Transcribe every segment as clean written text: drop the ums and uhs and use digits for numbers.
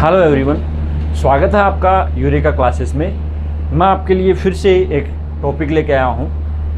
Hello everyone, स्वागत है आपका यूरेका क्लासेस में। मैं आपके लिए फिर से एक टॉपिक लेके आया हूँ।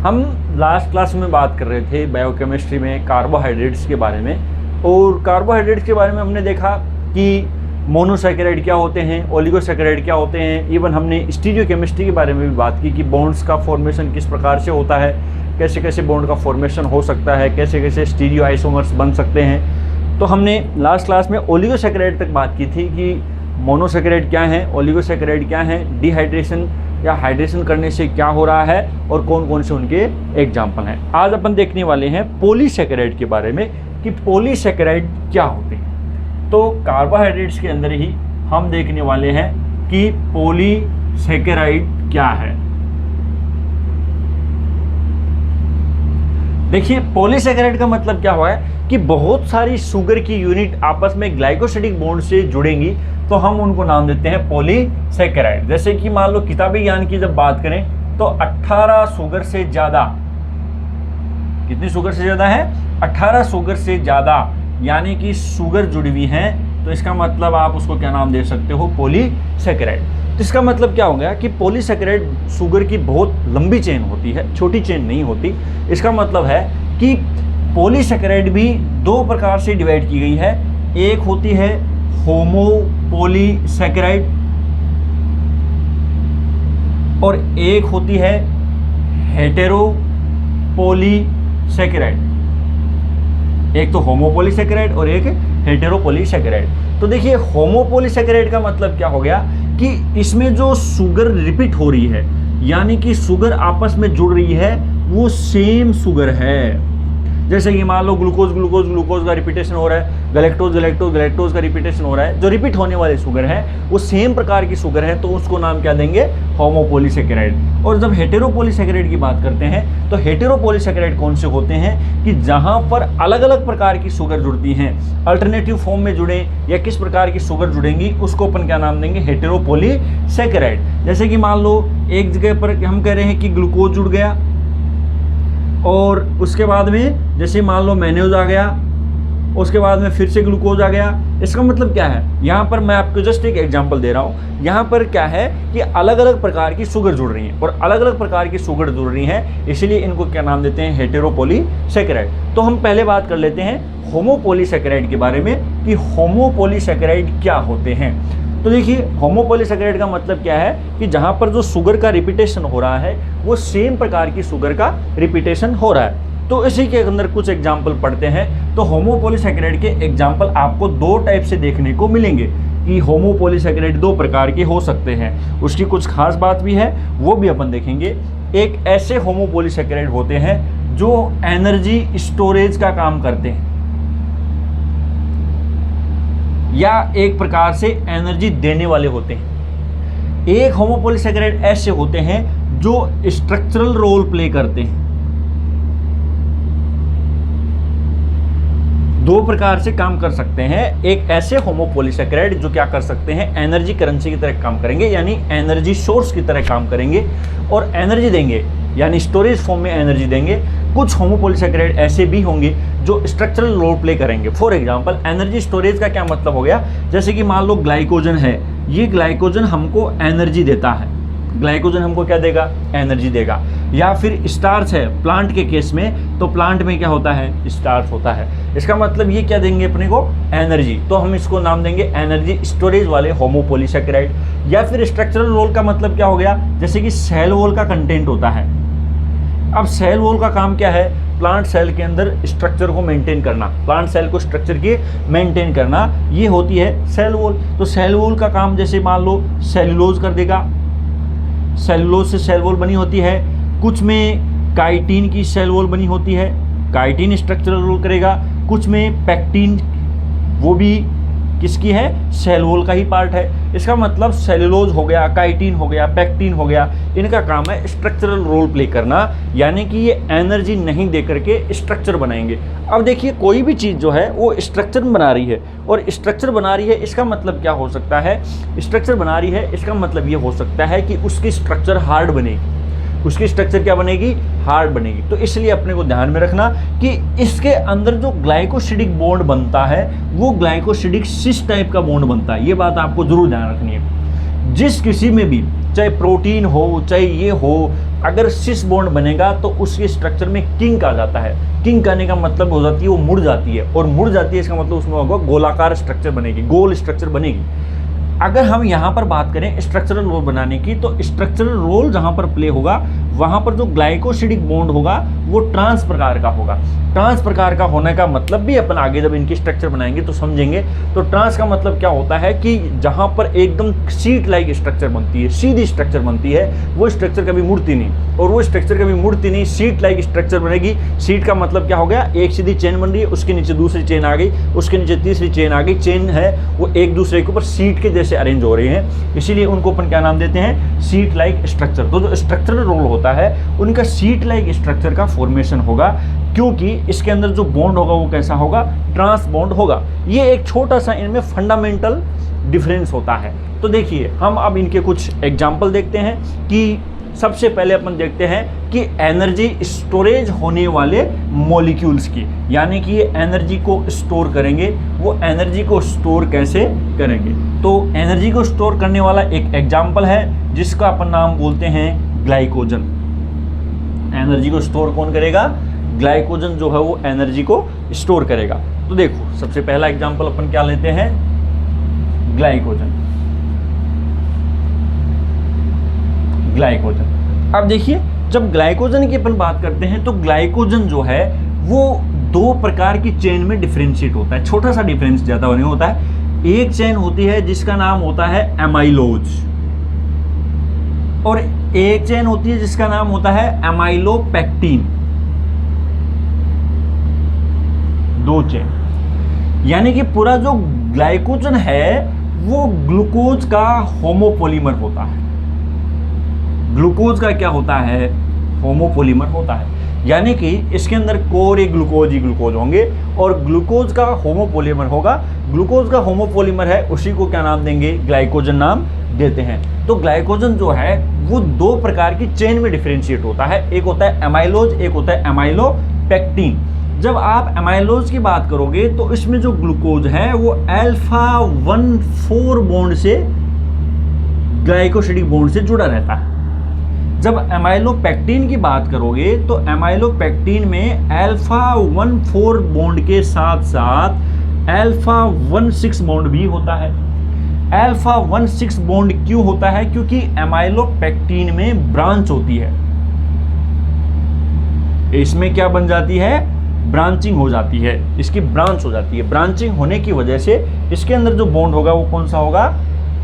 हम लास्ट क्लास में बात कर रहे थे बायोकेमिस्ट्री में कार्बोहाइड्रेट्स के बारे में, और कार्बोहाइड्रेट्स के बारे में हमने देखा कि मोनोसैकेराइड क्या होते हैं, ओलिगोसैकेराइड क्या होते हैं। इवन हमने स्टीरियोकेमिस्ट्री के बारे में भी बात की कि बॉन्ड्स का फॉर्मेशन किस प्रकार से होता है, कैसे कैसे बॉन्ड का फॉर्मेशन हो सकता है, कैसे कैसे स्टीरियो आइसोमर्स बन सकते हैं। तो हमने लास्ट क्लास में ओलिगोसैकेराइड तक बात की थी कि मोनोसैकेराइड क्या है, ओलिगोसैकेराइड क्या है, डिहाइड्रेशन या हाइड्रेशन करने से क्या हो रहा है और कौन कौन से उनके एग्जाम्पल हैं। आज अपन देखने वाले हैं पॉलीसैकेराइड के बारे में कि पॉलीसैकेराइड क्या होते हैं। तो कार्बोहाइड्रेट्स के अंदर ही हम देखने वाले हैं कि पॉलीसैकेराइड क्या है। देखिए, पॉलीसैकेराइड का मतलब क्या हुआ है कि बहुत सारी शुगर की यूनिट आपस में ग्लाइकोसिडिक बॉन्ड से जुड़ेंगी, तो हम उनको नाम देते हैं पॉलीसैकेराइड। जैसे कि मान लो किताबी ज्ञान की जब बात करें तो 18 शुगर से ज्यादा, कितनी शुगर से ज्यादा है, 18 शुगर से ज्यादा यानी कि शुगर जुड़ी हुई है, तो इसका मतलब आप उसको क्या नाम दे सकते हो, पॉलीसैकेराइड। तो इसका मतलब क्या हो गया कि पॉलीसैकेराइड शुगर की बहुत लंबी चेन होती है, छोटी चेन नहीं होती। इसका मतलब है कि पॉलीसैकेराइड भी दो प्रकार से डिवाइड की गई है। एक होती है होमोपॉलीसैकेराइड और एक होती है हेटेरोपॉलीसैकेराइड। एक तो होमोपॉलीसैकेराइड और एक हेटेरोपॉलीसैकेराइड। तो देखिए, होमोपॉलीसैकेराइड का मतलब क्या हो गया कि इसमें जो शुगर रिपीट हो रही है, यानी कि शुगर आपस में जुड़ रही है, वो सेम शुगर है। जैसे कि मान लो ग्लूकोज ग्लूकोज ग्लूकोज का रिपीटेशन हो रहा है, गैलेक्टोज गैलेक्टोज गैलेक्टोज का रिपीटेशन हो रहा है। जो रिपीट होने वाले शुगर है वो सेम प्रकार की शुगर है, तो उसको नाम क्या देंगे, होमोपॉलीसैकेराइड। और जब हेटेरोपॉलीसैकेराइड की बात करते हैं तो हेटेरोपॉलीसैकेराइड कौन से होते हैं कि जहां पर अलग अलग प्रकार की शुगर जुड़ती हैं, अल्टरनेटिव फॉर्म में जुड़े या किस प्रकार की शुगर जुड़ेंगी, उसको अपन क्या नाम देंगे, हेटेरोपॉलीसैकेराइड। जैसे कि मान लो एक जगह पर हम कह रहे हैं कि ग्लूकोज जुड़ गया और उसके बाद में जैसे मान लो मैन्योज आ गया, उसके बाद में फिर से ग्लूकोज आ गया। इसका मतलब क्या है, यहाँ पर मैं आपको जस्ट एक एग्जांपल दे रहा हूँ। यहाँ पर क्या है कि अलग अलग प्रकार की शुगर जुड़ रही हैं और अलग अलग प्रकार की शुगर जुड़ रही हैं, इसलिए इनको क्या नाम देते हैं, हेटेरोपॉलीसैकेराइड। तो हम पहले बात कर लेते हैं होमोपॉलीसैकेराइड के बारे में कि होमोपॉलीसैकेराइड क्या होते हैं। तो देखिए, होमोपॉलीसैकेराइड का मतलब क्या है कि जहां पर जो शुगर का रिपीटेशन हो रहा है वो सेम प्रकार की शुगर का रिपीटेशन हो रहा है। तो इसी के अंदर कुछ एग्जाम्पल पढ़ते हैं। तो होमोपॉलीसैकेराइड के एग्जाम्पल आपको दो टाइप से देखने को मिलेंगे कि होमोपॉलीसैकेराइड दो प्रकार के हो सकते हैं। उसकी कुछ खास बात भी है, वो भी अपन देखेंगे। एक ऐसे होमोपॉलीसैकेराइड होते हैं जो एनर्जी स्टोरेज का काम करते हैं, या एक प्रकार से एनर्जी देने वाले होते हैं। एक होमोपॉलीसैकेराइड ऐसे होते हैं जो स्ट्रक्चरल रोल प्ले करते हैं। दो प्रकार से काम कर सकते हैं। एक ऐसे होमोपॉलीसैकेराइड जो क्या कर सकते हैं, एनर्जी करेंसी की तरह काम करेंगे, यानी एनर्जी सोर्स की तरह काम करेंगे और एनर्जी देंगे, यानी स्टोरेज फॉर्म में एनर्जी देंगे। कुछ होमोपॉलीसैकेराइड ऐसे भी होंगे जो स्ट्रक्चरल रोल प्ले करेंगे। फॉर एग्जांपल, एनर्जी स्टोरेज का क्या मतलब हो गया, जैसे कि मान लो ग्लाइकोजन है, ये ग्लाइकोजन हमको एनर्जी देता है। ग्लाइकोजन हमको क्या देगा, एनर्जी देगा। या फिर स्टार्च है, प्लांट के केस में, तो प्लांट में क्या होता है, स्टार्च होता है। इसका मतलब ये क्या देंगे अपने को, एनर्जी। तो हम इसको नाम देंगे एनर्जी स्टोरेज वाले होमोपॉलीसैकेराइड। या फिर स्ट्रक्चरल रोल का मतलब क्या हो गया, जैसे कि सेल वॉल का कंटेंट होता है। अब सेल वॉल का काम क्या है, प्लांट सेल के अंदर स्ट्रक्चर को मेंटेन करना, प्लांट सेल को स्ट्रक्चर के मेंटेन करना, ये होती है सेल वॉल। तो सेल वॉल का काम जैसे मान लो सेल्यूलोज कर देगा, सेल्यूलोज से सेल वॉल बनी होती है। कुछ में काइटिन की सेल वॉल बनी होती है, काइटिन स्ट्रक्चरल रोल करेगा। कुछ में पैक्टिन, वो भी किसकी है, सेल वॉल का ही पार्ट है। इसका मतलब सेल्यूलोज हो गया, काइटिन हो गया, पैक्टिन हो गया, इनका काम है स्ट्रक्चरल रोल प्ले करना, यानी कि ये एनर्जी नहीं दे करके स्ट्रक्चर बनाएंगे। अब देखिए, कोई भी चीज़ जो है वो स्ट्रक्चर बना रही है, और स्ट्रक्चर बना रही है इसका मतलब क्या हो सकता है, स्ट्रक्चर बना रही है इसका मतलब ये हो सकता है कि उसकी स्ट्रक्चर हार्ड बनेगी। उसकी स्ट्रक्चर क्या बनेगी, हार्ड बनेगी। तो इसलिए अपने को ध्यान में रखना कि इसके अंदर जो ग्लाइकोसिडिक बॉन्ड बनता है वो ग्लाइकोसिडिक सिस टाइप का बॉन्ड बनता है। ये बात आपको जरूर ध्यान रखनी है। जिस किसी में भी, चाहे प्रोटीन हो चाहे ये हो, अगर सिस बॉन्ड बनेगा तो उसके स्ट्रक्चर में किंक आ जाता है। किंक आने का मतलब हो जाती है वो मुड़ जाती है, और मुड़ जाती है इसका मतलब उसमें होगा गोलाकार स्ट्रक्चर बनेगी, गोल स्ट्रक्चर बनेगी। अगर हम यहाँ पर बात करें स्ट्रक्चरल रोल बनाने की, तो स्ट्रक्चरल रोल जहाँ पर प्ले होगा वहाँ पर जो ग्लाइकोसिडिक बॉन्ड होगा वो ट्रांस प्रकार का होगा। ट्रांस प्रकार का होने का मतलब भी अपन आगे जब इनकी स्ट्रक्चर बनाएंगे तो समझेंगे। तो ट्रांस का मतलब क्या होता है कि जहाँ पर एकदम सीट लाइक स्ट्रक्चर बनती है, सीधी स्ट्रक्चर बनती है, वो स्ट्रक्चर कभी मुड़ती नहीं, और वो स्ट्रक्चर कभी मुड़ती नहीं, सीट लाइक स्ट्रक्चर बनेगी। सीट का मतलब क्या हो गया, एक सीधी चेन बन रही है, उसके नीचे दूसरी चेन आ गई, उसके नीचे तीसरी चेन आ गई, चेन है वो एक दूसरे के ऊपर सीट के जैसे अरेंज हो रहे हैं, इसीलिए उनको अपन क्या नाम देते हैं, सीट लाइक स्ट्रक्चर। तो जो स्ट्रक्चरल रोल होता है उनका सीट लाइक स्ट्रक्चर का फॉर्मेशन होगा, क्योंकि इसके अंदर जो बॉन्ड होगा वो कैसा होगा, ट्रांस बॉन्ड होगा। ये एक छोटा सा इनमें फंडामेंटल डिफरेंस होता है। तो देखिए हम अब इनके कुछ एग्जाम्पल देखते हैं कि सबसे पहले अपन देखते हैं कि एनर्जी स्टोरेज होने वाले मॉलिक्यूल्स की, यानी कि ये एनर्जी को स्टोर करेंगे, वो एनर्जी को स्टोर कैसे करेंगे। तो एनर्जी को स्टोर करने वाला एक एग्जाम्पल है जिसका अपन नाम बोलते हैं ग्लाइकोजन। एनर्जी को स्टोर कौन करेगा, ग्लाइकोजन जो है वो एनर्जी को स्टोर करेगा। तो देखो सबसे पहला एग्जाम्पल अपन क्या लेते हैं, ग्लाइकोजन। ग्लाइकोजन, अब देखिए जब ग्लाइकोजन की अपन बात करते हैं तो ग्लाइकोजन जो है वो दो प्रकार की चेन में डिफरेंशिएट होता है। छोटा सा डिफरेंस ज्यादा नहीं होता है। एक चेन होती है जिसका नाम होता है एमाइलोज, और एक चेन होती है जिसका नाम होता है एमाइलोपेक्टिन। दो चेन, यानी कि पूरा जो ग्लाइकोजन है वो ग्लूकोज का होमोपोलीमर होता है। ग्लूकोज का क्या होता है, होमोपोलीमर होता है, यानी कि इसके अंदर कोर ग्लूकोज ही ग्लूकोज होंगे और ग्लूकोज का होमोपोलीमर होगा। ग्लूकोज का होमोपोलीमर है, उसी को क्या नाम देंगे, ग्लाइकोजन नाम देते हैं। तो ग्लाइकोजन जो है वो दो प्रकार की चेन में डिफरेंशिएट होता है, एक होता है एमाइलोज, एक होता है एमाइलोपेक्टिन। जब आप एमाइलोज की बात करोगे तो इसमें जो ग्लूकोज है वो अल्फा 1,4 बॉन्ड से ग्लाइकोसिडिक बॉन्ड से जुड़ा रहता है। जब एमाइलोपेक्टिन की बात करोगे तो एमाइलोपेक्टिन में अल्फा 1,4 बॉन्ड के साथ साथ अल्फा 1,6 बॉन्ड भी होता है। अल्फा 1,6 बॉन्ड क्यों होता है, क्योंकि एमाइलोपेक्टिन में ब्रांच होती है, इसमें क्या बन जाती है, ब्रांचिंग हो जाती है, इसकी ब्रांच हो जाती है। ब्रांचिंग होने की वजह से इसके अंदर जो बॉन्ड होगा वो कौन सा होगा,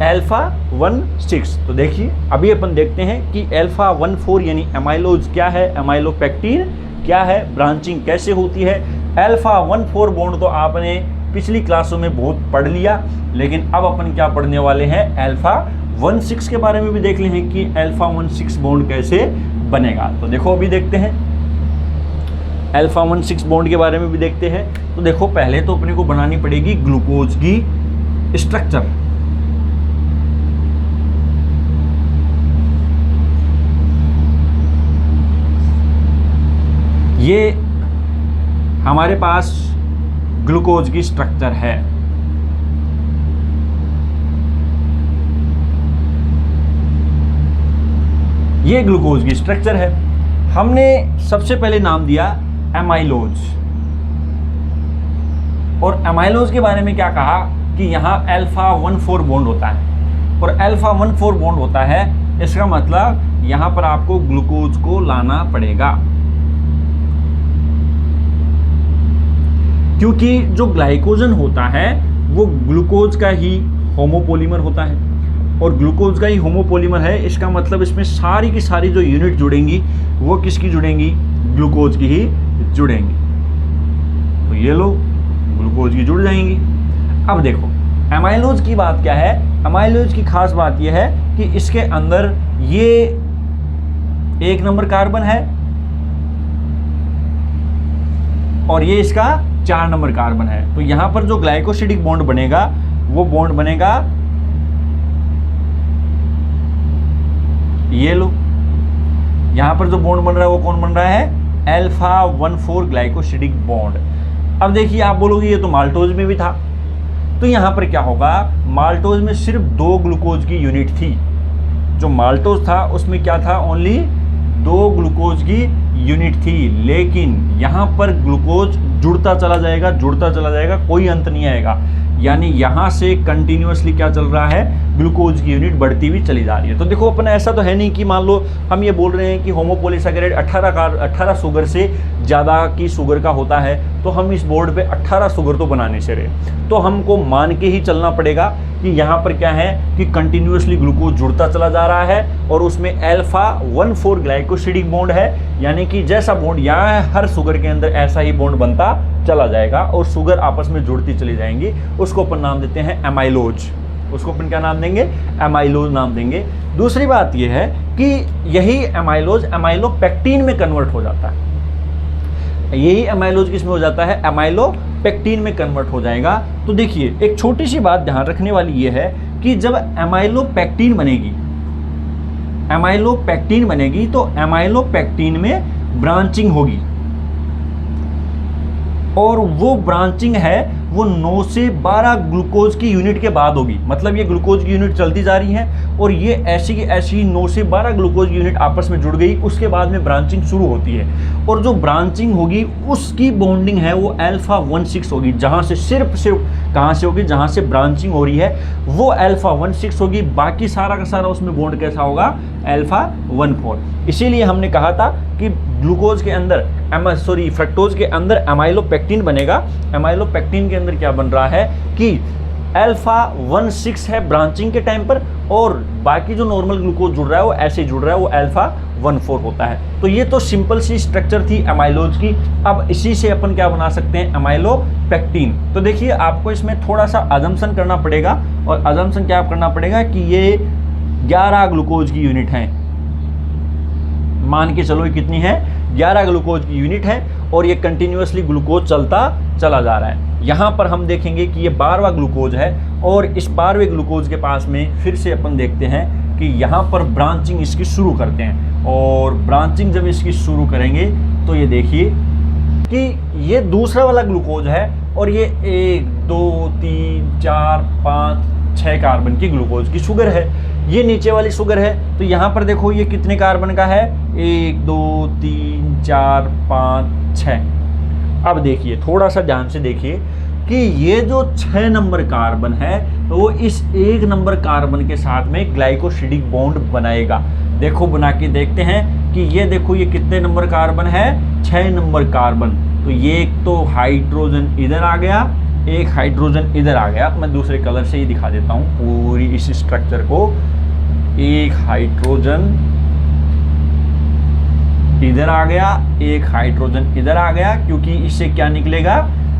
अल्फा 1,6। तो देखिए अभी अपन देखते हैं कि अल्फा 1,4 यानी एमाइलोज क्या है, एमाइलोपेक्टिन क्या है, ब्रांचिंग कैसे होती है। अल्फा 1,4 बॉन्ड तो आपने पिछली क्लासों में बहुत पढ़ लिया, लेकिन अब अपन क्या पढ़ने वाले हैं, अल्फा 1,6 के बारे में भी देख लें कि अल्फा 1,6 बॉन्ड कैसे बनेगा। तो देखो अभी देखते हैं अल्फा 1,6 बॉन्ड के बारे में भी देखते हैं। तो देखो पहले तो अपने को बनानी पड़ेगी ग्लूकोज की स्ट्रक्चर। ये हमारे पास ग्लूकोज की स्ट्रक्चर है। ये ग्लूकोज की स्ट्रक्चर है। हमने सबसे पहले नाम दिया एमाइलोज, और एमाइलोज के बारे में क्या कहा कि यहाँ अल्फा 1,4 बॉन्ड होता है, और अल्फा 1,4 बॉन्ड होता है, इसका मतलब यहाँ पर आपको ग्लूकोज को लाना पड़ेगा, क्योंकि जो ग्लाइकोजन होता है वो ग्लूकोज का ही होमोपोलीमर होता है, और ग्लूकोज का ही होमोपोलीमर है, इसका मतलब इसमें सारी की सारी जो यूनिट जुड़ेंगी वो किसकी जुड़ेंगी, ग्लूकोज की ही जुड़ेंगी। तो ये लो ग्लूकोज की जुड़ जाएंगी। अब देखो एमाइलोज की बात क्या है, एमाइलोज की खास बात यह है कि इसके अंदर ये 1 नंबर कार्बन है और ये इसका 4 नंबर कार्बन है। तो यहां पर जो ग्लाइकोसिडिक बॉन्ड बनेगा वो बॉन्ड बनेगा, ये लो यहाँ पर जो बॉन्ड बन रहा है वो कौन बन रहा है, अल्फा 1,4 ग्लाइकोसिडिक बॉन्ड। अब देखिए आप बोलोगे ये तो माल्टोज में भी था, तो यहाँ पर क्या होगा, माल्टोज में सिर्फ 2 ग्लूकोज की यूनिट थी। जो माल्टोज था उसमें क्या था, ओनली 2 ग्लूकोज की यूनिट थी, लेकिन यहाँ पर ग्लूकोज जुड़ता चला जाएगा, जुड़ता चला जाएगा, कोई अंत नहीं आएगा। यानी यहाँ से कंटिन्यूअसली क्या चल रहा है, ग्लूकोज की यूनिट बढ़ती हुई चली जा रही है। तो देखो अपन ऐसा तो है नहीं कि मान लो हम ये बोल रहे हैं कि होमोपोलीसैकेराइड 18 शुगर से ज़्यादा की शुगर का होता है, तो हम इस बोर्ड पे 18 शुगर तो बनाने से रहे, तो हमको मान के ही चलना पड़ेगा कि यहाँ पर क्या है कि कंटिन्यूअसली ग्लूकोज जुड़ता चला जा रहा है और उसमें अल्फा 1,4 ग्लाइकोसिडिक बॉन्ड है। यानी कि जैसा बॉन्ड यहाँ है हर शुगर के अंदर ऐसा ही बॉन्ड बनता चला जाएगा और शुगर आपस में जुड़ती चली जाएंगी। उसको अपन नाम देते हैं एमाइलोज। उसको अपन क्या नाम देंगे, एमाइलोज नाम देंगे। दूसरी बात यह है कि यही एमाइलोज एमाइलोपेक्टिन में कन्वर्ट हो जाता है। यही एमाइलोज किसमें हो जाता है, एमाइलोपेक्टिन में कन्वर्ट हो जाएगा। तो देखिए एक छोटी सी बात ध्यान रखने वाली ये है कि जब एमाइलोपेक्टिन बनेगी तो एमाइलोपेक्टिन में ब्रांचिंग होगी और वो ब्रांचिंग है वो 9 से 12 ग्लूकोज की यूनिट के बाद होगी। मतलब ये ग्लूकोज की यूनिट चलती जा रही है और ये ऐसी की ऐसी 9 से 12 ग्लूकोज की यूनिट आपस में जुड़ गई, उसके बाद में ब्रांचिंग शुरू होती है और जो ब्रांचिंग होगी उसकी बॉन्डिंग है वो अल्फा 1,6 होगी। जहाँ से सिर्फ कहाँ से होगी, जहाँ से ब्रांचिंग हो रही है वो अल्फा 1,6 होगी, बाकी सारा का सारा उसमें बॉन्ड कैसा होगा, अल्फा 1,4। इसीलिए हमने कहा था कि ग्लूकोज के अंदर फ्रक्टोज के अंदर एमाइलोपेक्टिन बनेगा। एमाइलोपेक्टिन के अंदर क्या बन रहा है कि अल्फा 1,6 है ब्रांचिंग के टाइम पर और बाकी जो नॉर्मल ग्लूकोज जुड़ रहा है वो ऐसे ही जुड़ रहा है, वो अल्फा 1,4 होता है। तो ये तो सिंपल सी स्ट्रक्चर थी एमाइलोज की। अब इसी से अपन क्या बना सकते हैं, एमाइलोपेक्टिन। तो देखिए आपको इसमें थोड़ा सा अजम्पशन करना पड़ेगा और अजम्पशन क्या करना पड़ेगा कि ये 11 ग्लूकोज की यूनिट है। मान के चलो ये कितनी है, 11 ग्लूकोज की यूनिट है और ये कंटिन्यूअसली ग्लूकोज चलता चला जा रहा है। यहाँ पर हम देखेंगे कि ये 12वां ग्लूकोज है और इस 12वें ग्लूकोज के पास में फिर से अपन देखते हैं कि यहाँ पर ब्रांचिंग इसकी शुरू करते हैं और ब्रांचिंग जब इसकी शुरू करेंगे तो ये देखिए कि ये दूसरा वाला ग्लूकोज है और ये 1, 2, 3, 4, 5, 6 कार्बन की ग्लूकोज की शुगर है। ये नीचे वाली शुगर है, तो यहाँ पर देखो ये कितने कार्बन का है, 1, 2, 3, 4, 5, 6। अब देखिए थोड़ा सा ध्यान से देखिए कि ये जो 6 नंबर कार्बन है तो वो इस 1 नंबर कार्बन के साथ में ग्लाइकोसिडिक बॉन्ड बनाएगा। देखो बना के देखते हैं कि ये देखो ये कितने नंबर कार्बन है, 6 नंबर कार्बन। तो ये एक तो हाइड्रोजन इधर आ गया, एक हाइड्रोजन इधर आ गया। मैं दूसरे कलर से ही दिखा देता हूँ पूरी इस स्ट्रक्चर को। एक हाइड्रोजन इधर आ गया, एक हाइड्रोजन इधर आ गया, क्योंकि इससे क्या निकलेगा,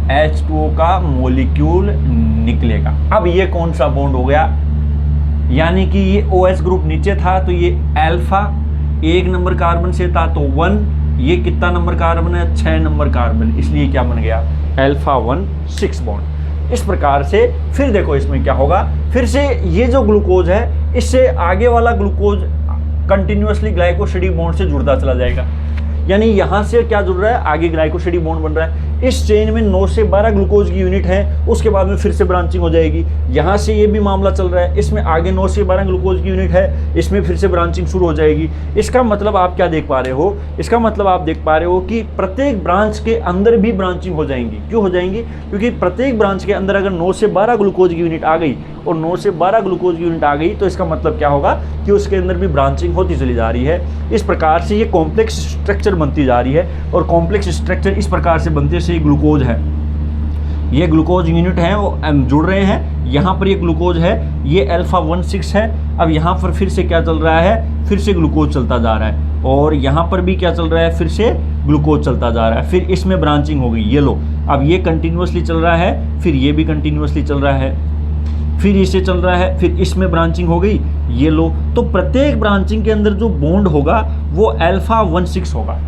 H2O का मॉलिक्यूल निकलेगा। अब ये कौन सा बॉन्ड हो गया, यानी कि ये OH ग्रुप नीचे था तो ये अल्फा 1 नंबर कार्बन से था तो 1, ये कितना नंबर कार्बन है, 6 नंबर कार्बन, इसलिए क्या बन गया, अल्फा 1,6 बॉन्ड। इस प्रकार से फिर देखो इसमें क्या होगा, फिर से ये जो ग्लूकोज है इससे आगे वाला ग्लूकोज कंटिन्यूअसली ग्लाइकोसिडिक बॉन्ड से जुड़ता चला जाएगा। यानी यहाँ से क्या जुड़ रहा है, आगे ग्लाइकोसिडिक बॉन्ड बन रहा है। इस चेन में 9 से 12 ग्लूकोज की यूनिट है, उसके बाद में फिर से ब्रांचिंग हो जाएगी। यहाँ से ये भी मामला चल रहा है, इसमें आगे 9 से 12 ग्लूकोज की यूनिट है, इसमें फिर से ब्रांचिंग शुरू हो जाएगी। इसका मतलब आप क्या देख पा रहे हो, इसका मतलब आप देख पा रहे हो कि प्रत्येक ब्रांच के अंदर भी ब्रांचिंग हो जाएंगी। क्यों हो जाएंगी, क्योंकि प्रत्येक ब्रांच के अंदर अगर 9 से 12 ग्लूकोज की यूनिट आ गई और 9 से 12 ग्लूकोज की यूनिट आ गई तो इसका मतलब क्या होगा कि उसके अंदर भी ब्रांचिंग होती चली जा रही है। इस प्रकार से ये कॉम्प्लेक्स स्ट्रक्चर बनती जा रही है और कॉम्प्लेक्स स्ट्रक्चर इस प्रकार से बनते से ग्लूकोज है, ये ग्लूकोज यूनिट है वो जुड़ रहे हैं। यहाँ पर ये ग्लूकोज है, ये अल्फा 1,6 है। अब यहाँ पर फिर से क्या चल रहा है, फिर से ग्लूकोज चलता जा रहा है और यहाँ पर भी क्या चल रहा है, फिर से ग्लूकोज चलता जा रहा है। फिर इसमें ब्रांचिंग हो गई, ये लो, अब ये कंटिन्यूअसली चल रहा है, फिर ये भी कंटिन्यूअसली चल रहा है, फिर इसे चल रहा है, फिर इसमें ब्रांचिंग हो गई, ये लो। तो प्रत्येक ब्रांचिंग के अंदर जो बॉन्ड होगा वो अल्फा 1,6 होगा।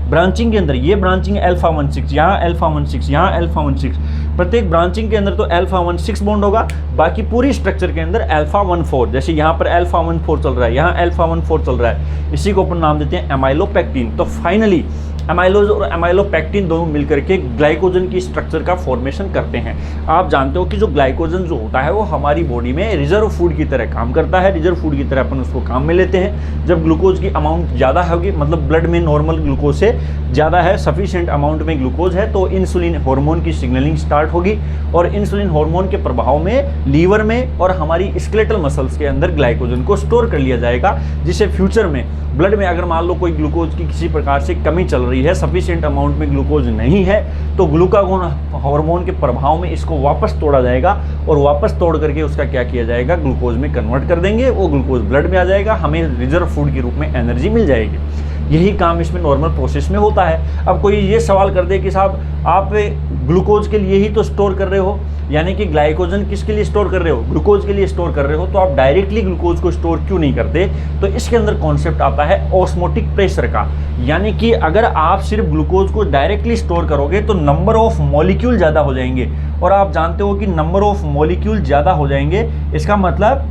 ब्रांचिंग के अंदर ये ब्रांचिंग अल्फा 1,6, यहाँ अल्फा 1,6, यहाँ अल्फा 1,6। प्रत्येक ब्रांचिंग के अंदर तो अल्फा 1 6 बॉन्ड होगा, बाकी पूरी स्ट्रक्चर के अंदर अल्फा 1 4, जैसे यहाँ पर अल्फा 1 4 चल रहा है, यहाँ अल्फा 1 4 चल रहा है, इसी को अपन नाम देते हैं एमाइलोपेक्टिन। तो फाइनली एमाइलोज और एमाइलोपेक्टिन दोनों मिलकर के ग्लाइकोजन की स्ट्रक्चर का फॉर्मेशन करते हैं। आप जानते हो कि जो ग्लाइकोजन जो होता है वो हमारी बॉडी में रिजर्व फूड की तरह काम करता है, रिजर्व फूड की तरह अपन उसको काम में लेते हैं। जब ग्लूकोज की अमाउंट ज़्यादा होगी, मतलब ब्लड में नॉर्मल ग्लूकोज से ज़्यादा है, सफिशिएंट अमाउंट में ग्लूकोज है, तो इंसुलिन हार्मोन की सिग्नलिंग स्टार्ट होगी और इंसुलिन हार्मोन के प्रभाव में लीवर में और हमारी स्केलेटल मसल्स के अंदर ग्लाइकोजन को स्टोर कर लिया जाएगा, जिससे फ्यूचर में ब्लड में अगर मान लो कोई ग्लूकोज की किसी प्रकार से कमी चल रही है, सफिशिएंट अमाउंट में ग्लूकोज नहीं है, तो ग्लूकागोन हार्मोन के प्रभाव में इसको वापस तोड़ा जाएगा और वापस तोड़ करके उसका क्या किया जाएगा, ग्लूकोज में कन्वर्ट कर देंगे, वो ग्लूकोज ब्लड में आ जाएगा, हमें रिजर्व फूड के रूप में एनर्जी मिल जाएगी। यही काम इसमें नॉर्मल प्रोसेस में होता है। अब कोई ये सवाल कर दे कि साहब आप ग्लूकोज के लिए ही तो स्टोर कर रहे हो, यानी कि ग्लाइकोजन किसके लिए स्टोर कर रहे हो, ग्लूकोज के लिए स्टोर कर रहे हो, तो आप डायरेक्टली ग्लूकोज को स्टोर क्यों नहीं करते? तो इसके अंदर कॉन्सेप्ट आता है ऑस्मोटिक प्रेशर का, यानी कि अगर आप सिर्फ ग्लूकोज को डायरेक्टली स्टोर करोगे तो नंबर ऑफ मॉलिक्यूल ज़्यादा हो जाएंगे, और आप जानते हो कि नंबर ऑफ मॉलिक्यूल ज़्यादा हो जाएंगे, इसका मतलब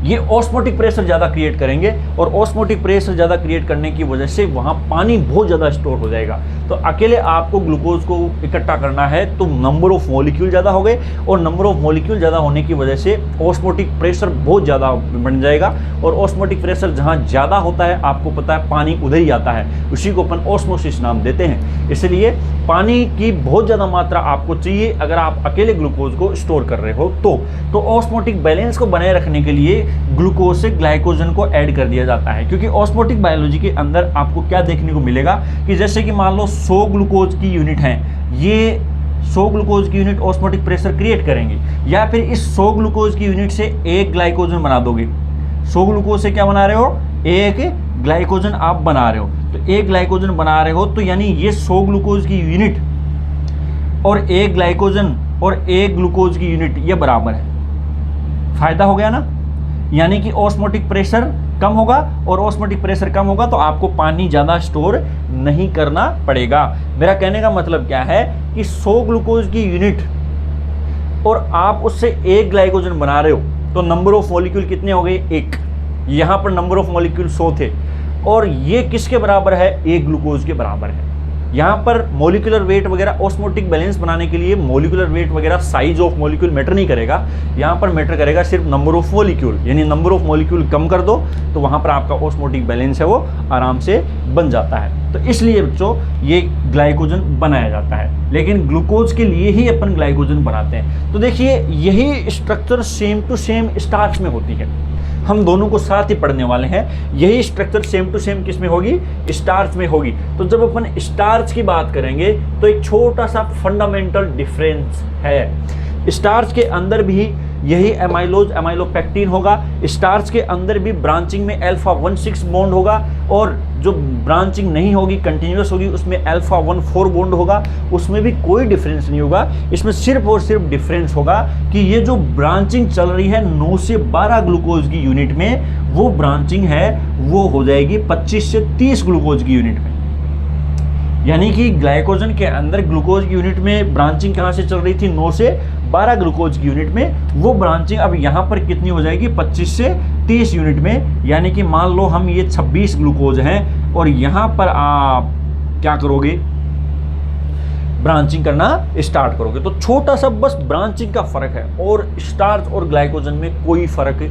ये ऑस्मोटिक प्रेशर ज़्यादा क्रिएट करेंगे, और ऑस्मोटिक प्रेशर ज़्यादा क्रिएट करने की वजह से वहाँ पानी बहुत ज़्यादा स्टोर हो जाएगा। तो अकेले आपको ग्लूकोज को इकट्ठा करना है तो नंबर ऑफ मॉलिक्यूल ज़्यादा हो गए, और नंबर ऑफ मॉलिक्यूल ज़्यादा होने की वजह से ऑस्मोटिक प्रेशर बहुत ज़्यादा बन जाएगा, और ऑस्मोटिक प्रेशर जहाँ ज़्यादा होता है आपको पता है पानी उधर ही आता है, उसी को अपन ऑस्मोसिस नाम देते हैं। इसलिए पानी की बहुत ज़्यादा मात्रा आपको चाहिए अगर आप अकेले ग्लूकोज को स्टोर कर रहे हो तो ऑस्मोटिक बैलेंस को बनाए रखने के लिए ग्लूकोज से ग्लाइकोजन को ऐड कर दिया जाता है। क्योंकि ऑस्मोटिक बायोलॉजी के अंदर आपको क्या देखने को मिलेगा कि जैसे कि मान लो 100 ग्लूकोज की यूनिट हैं, ये 100 ग्लूकोज की यूनिट ऑस्मोटिक प्रेशर क्रिएट करेंगे, या फिर इस 100 ग्लूकोज की यूनिट से एक ग्लाइकोजन बना दोगे। 100 ग्लूकोज से क्या बना रहे हो, एक ग्लाइकोजन आप बना रहे हो, तो एक ग्लाइकोजन बना रहे हो, तो यानी ये 100 ग्लूकोज की यूनिट और एक ग्लाइकोजन और एक ग्लूकोज की यूनिट ये बराबर है। फायदा हो गया ना, यानी कि ऑस्मोटिक प्रेशर कम होगा, और ऑस्मोटिक प्रेशर कम होगा तो आपको पानी ज़्यादा स्टोर नहीं करना पड़ेगा। मेरा कहने का मतलब क्या है कि 100 ग्लूकोज की यूनिट और आप उससे एक ग्लाइकोजन बना रहे हो, तो नंबर ऑफ मॉलिक्यूल कितने हो गए, एक। यहाँ पर नंबर ऑफ मॉलिक्यूल 100 थे, और ये किसके बराबर है, एक ग्लूकोज के बराबर है। यहाँ पर मोलिकुलर वेट वगैरह ऑस्मोटिक बैलेंस बनाने के लिए मोलिकुलर वेट वगैरह साइज ऑफ मॉलिक्यूल मैटर नहीं करेगा, यहाँ पर मैटर करेगा सिर्फ नंबर ऑफ मॉलिक्यूल, यानी नंबर ऑफ मॉलिक्यूल कम कर दो तो वहाँ पर आपका ऑस्मोटिक बैलेंस है वो आराम से बन जाता है। तो इसलिए बच्चों ये ग्लाइकोजन बनाया जाता है, लेकिन ग्लूकोज के लिए ही अपन ग्लाइकोजन बनाते हैं। तो देखिए यही structure same to same starch में होती है, हम दोनों को साथ ही पढ़ने वाले हैं। यही स्ट्रक्चर सेम टू सेम किस में होगी, स्टार्च में होगी। तो जब अपन स्टार्च की बात करेंगे तो एक छोटा सा फंडामेंटल डिफरेंस है। स्टार्च के अंदर भी यही एमाइलोज एमाइलोपेक्टिन होगा, स्टार्च के अंदर भी ब्रांचिंग में अल्फा 1 6 बॉन्ड होगा, और जो ब्रांचिंग नहीं होगी कंटिन्यूस होगी उसमें अल्फा 1 4 बॉन्ड होगा, उसमें भी कोई डिफरेंस नहीं होगा। इसमें सिर्फ और सिर्फ डिफरेंस होगा कि ये जो ब्रांचिंग चल रही है 9 से 12 ग्लूकोज की यूनिट में, वो ब्रांचिंग है वो हो जाएगी 25 से 30 ग्लूकोज की यूनिट में। यानी कि ग्लाइकोजन के अंदर ग्लूकोज की यूनिट में ब्रांचिंग कहाँ से चल रही थी, 9 से 12 ग्लूकोज की यूनिट में, वो ब्रांचिंग अब यहाँ पर कितनी हो जाएगी, 25 से 30 यूनिट में। यानी कि मान लो हम ये 26 ग्लूकोज हैं और यहाँ पर आप क्या करोगे, ब्रांचिंग करना स्टार्ट करोगे। तो छोटा सा बस ब्रांचिंग का फर्क है, और स्टार्च और ग्लाइकोजन में कोई फर्क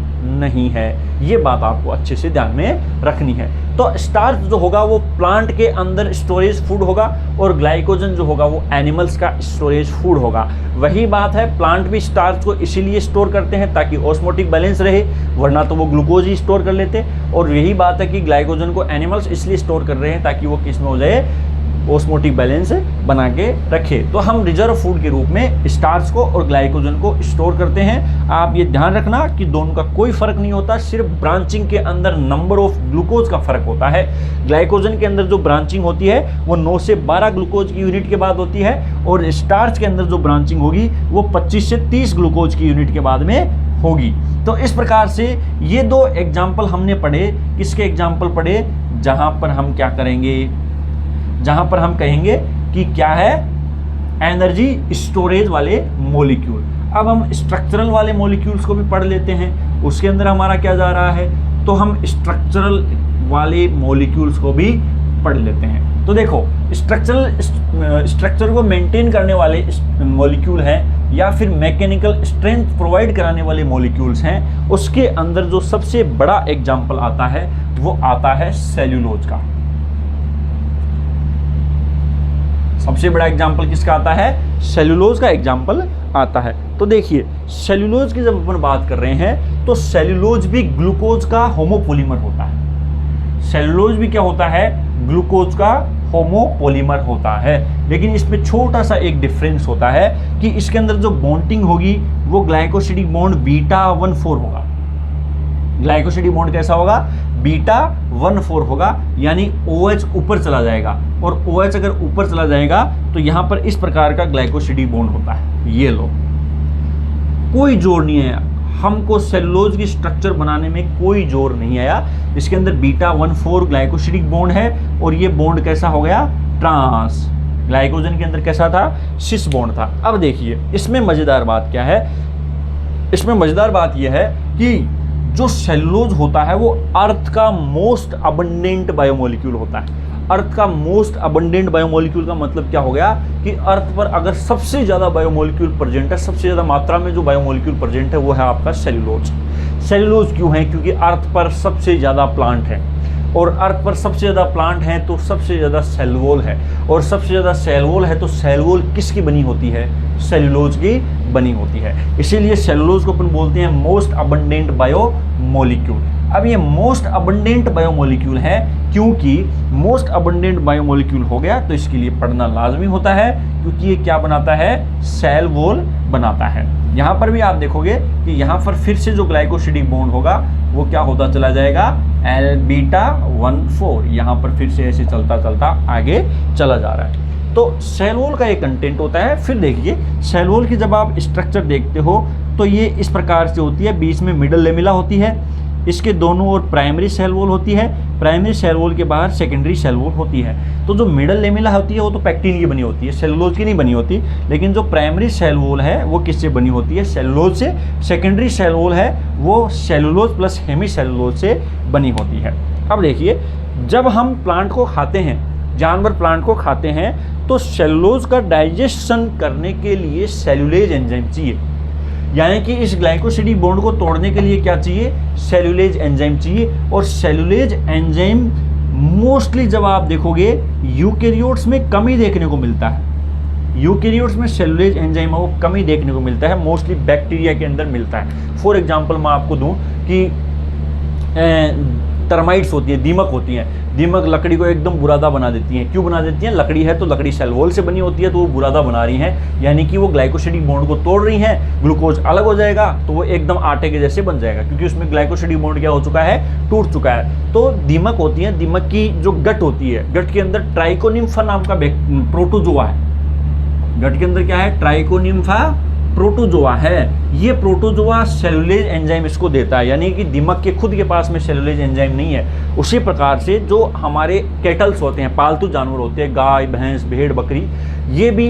नहीं है। ये बात आपको अच्छे से ध्यान में रखनी है। तो स्टार्च जो होगा वो प्लांट के अंदर स्टोरेज फूड होगा, और ग्लाइकोजन जो होगा वो एनिमल्स का स्टोरेज फूड होगा। वही बात है, प्लांट भी स्टार्च को इसीलिए स्टोर करते हैं ताकि ऑस्मोटिक बैलेंस रहे, वरना तो वो ग्लूकोज ही स्टोर कर लेते। और यही बात है कि ग्लाइकोजन को एनिमल्स इसलिए स्टोर कर रहे हैं ताकि वो किस में हो जाए, ऑस्मोटिक बैलेंस बना के रखे। तो हम रिजर्व फूड के रूप में स्टार्च को और ग्लाइकोजन को स्टोर करते हैं। आप ये ध्यान रखना कि दोनों का कोई फर्क नहीं होता, सिर्फ ब्रांचिंग के अंदर नंबर ऑफ ग्लूकोज का फर्क होता है। ग्लाइकोजन के अंदर जो ब्रांचिंग होती है वो 9 से 12 ग्लूकोज की यूनिट के बाद होती है, और स्टार्च के अंदर जो ब्रांचिंग होगी वो 25 से 30 ग्लूकोज की यूनिट के बाद में होगी। तो इस प्रकार से ये दो एग्जाम्पल हमने पढ़े। किसके एग्जाम्पल पढ़े, जहां पर हम क्या करेंगे, जहां पर हम कहेंगे कि क्या है, एनर्जी स्टोरेज वाले मॉलिक्यूल। अब हम स्ट्रक्चरल वाले मॉलिक्यूल्स को भी पढ़ लेते हैं, उसके अंदर हमारा क्या जा रहा है, तो हम स्ट्रक्चरल वाले मॉलिक्यूल्स को भी पढ़ लेते हैं। तो देखो स्ट्रक्चर को मेंटेन करने वाले मॉलिक्यूल हैं या फिर मैकेनिकल स्ट्रेंथ प्रोवाइड कराने वाले मॉलिक्यूल्स हैं, उसके अंदर जो सबसे बड़ा एग्जाम्पल आता है वो आता है सेल्यूलोज का। सबसे बड़ा एग्जाम्पल किसका आता है, सेल्यूलोज का एग्जाम्पल आता है। तो देखिए सेल्यूलोज की जब अपन बात कर रहे हैं तो सेल्यूलोज भी ग्लूकोज का होमोपोलीमर होता है। सेल्यूलोज भी क्या होता है, ग्लूकोज का होमोपोलीमर होता है, लेकिन इसमें छोटा सा एक डिफरेंस होता है कि इसके अंदर जो बॉन्डिंग होगी वो ग्लाइकोसिडिक बॉन्ड β14 होगा। ग्लाइकोसिडिक बॉन्ड कैसा होगा, β14 होगा, यानी OH ऊपर चला जाएगा, और OH अगर ऊपर चला जाएगा तो यहां पर इस प्रकार का ग्लाइकोसिडिक बॉन्ड होता है। ये लो, कोई जोड़ नहीं है, हमको सेल्यूलोज की स्ट्रक्चर बनाने में कोई जोर नहीं आया। इसके अंदर β14 ग्लाइकोसिडिक बॉन्ड है, और ये बॉन्ड कैसा हो गया, ट्रांस। ग्लाइकोजन के अंदर कैसा था, सिस बॉन्ड था। अब देखिए इसमें मजेदार बात क्या है, इसमें मजेदार बात यह है कि जो सेल्यूलोज होता है वो अर्थ का मोस्ट अबंडेंट बायोमोलिक्यूल होता है। अर्थ का मोस्ट अबंडेंट बायोमोलिक्यूल का मतलब क्या हो गया कि अर्थ पर अगर सबसे ज़्यादा बायोमोलिक्यूल प्रेजेंट है, सबसे ज़्यादा मात्रा में जो बायोमोलिक्यूल प्रेजेंट है वो है आपका सेल्यूलोज। सेल्यूलोज क्यों है, क्योंकि अर्थ पर सबसे ज़्यादा प्लांट है, और अर्थ पर सबसे ज़्यादा प्लांट है तो सबसे ज़्यादा सेल वॉल है, और सबसे ज़्यादा सेल वॉल है तो सेल वॉल किसकी बनी होती है, सेल्यूलोज की बनी होती है। इसीलिए सेल्यूलोज को अपन बोलते हैं मोस्ट अबंडेंट बायोमोलिक्यूल। अब ये मोस्ट अबंडेंट बायोमोलिक्यूल है, क्योंकि मोस्ट अबंडेंट बायोमोलिक्यूल हो गया तो इसके लिए पढ़ना लाजमी होता है, क्योंकि ये क्या बनाता है, सेल वॉल बनाता है। यहाँ पर भी आप देखोगे कि यहाँ पर फिर से जो ग्लाइकोसिडिक बॉन्ड होगा वो क्या होता चला जाएगा, β14, यहाँ पर फिर से ऐसे चलता चलता आगे चला जा रहा है। तो सेल वॉल का एक कंटेंट होता है। फिर देखिए सेल वॉल की जब आप स्ट्रक्चर देखते हो तो ये इस प्रकार से होती है, बीच में मिडल लेमिला होती है, इसके दोनों ओर प्राइमरी सेल वॉल होती है, प्राइमरी सेल वॉल के बाहर सेकेंडरी सेल वॉल होती है। तो जो मिडल लेमिला होती है वो तो पैक्टिन की बनी होती है, सेलुलोज की नहीं बनी होती, लेकिन जो प्राइमरी सेल वॉल है वो किससे बनी होती है, सेलुलोज से। सेकेंडरी सेल वॉल है वो सेलुलोज प्लस हेमी सेलुलोज से बनी होती है। अब देखिए जब हम प्लांट को खाते हैं, जानवर प्लांट को खाते हैं, तो सेलुलोज का डाइजेशन करने के लिए सेलुलेज एंजाइम चाहिए, यानी कि इस ग्लाइकोसिडिक बॉन्ड को तोड़ने के लिए क्या चाहिए, सेलुलेज एंजाइम चाहिए। और सेलुलेज एंजाइम मोस्टली जब आप देखोगे यूकेरियोट्स में कमी देखने को मिलता है। यूकेरियोट्स में सेलुलेज एंजाइम को कमी देखने को मिलता है, मोस्टली बैक्टीरिया के अंदर मिलता है। फॉर एग्जांपल मैं आपको दूं कि टर्माइट्स होती हैं, दीमक होती हैं, दीमक लकड़ी को एकदम बुरादा बना देती हैं। क्यों बना देती हैं, लकड़ी है तो लकड़ी सेल वॉल से बनी होती है, तो वो बुरादा बना रही हैं, यानी कि वो ग्लाइकोसिडिक बॉन्ड को तोड़ रही हैं, ग्लूकोज अलग हो जाएगा तो वो एकदम आटे के जैसे बन जाएगा, क्योंकि उसमें ग्लाइकोसिडिक बॉन्ड क्या हो चुका है, टूट चुका है। तो दीमक होती है, दीमक की जो गट होती है, गट के अंदर ट्राइकोनिम्फा नाम का प्रोटोजोआ है। गट के अंदर क्या है, ट्राइकोनिम्फा प्रोटोजोआ है। ये प्रोटोजोआ सेलुलेज एंजाइम इसको देता है, यानी कि दीमक के खुद के पास में सेलुलेज एंजाइम नहीं है। उसी प्रकार से जो हमारे कैटल्स होते हैं, पालतू जानवर होते हैं, गाय भैंस भेड़ बकरी, ये भी